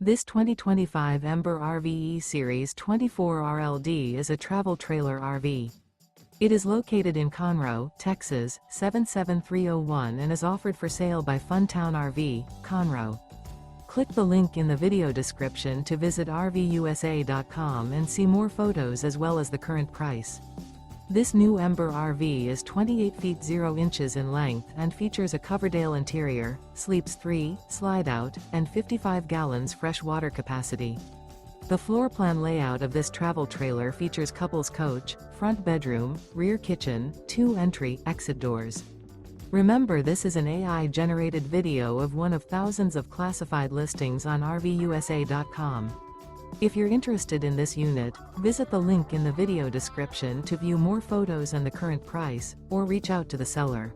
This 2025 Ember RV E-Series 24 RLD is a travel trailer RV. It is located in Conroe, Texas, 77301 and is offered for sale by Funtown RV, Conroe. Click the link in the video description to visit RVUSA.com and see more photos as well as the current price. This new Ember RV is 28 feet 0 inches in length and features a COVERDALE interior, sleeps 3, slide-out, and 55 gallons fresh water capacity. The floor plan layout of this travel trailer features couples coach, front bedroom, rear kitchen, 2 entry/exit doors. Remember, this is an AI-generated video of one of thousands of classified listings on RVUSA.com. If you're interested in this unit, visit the link in the video description to view more photos and the current price, or reach out to the seller.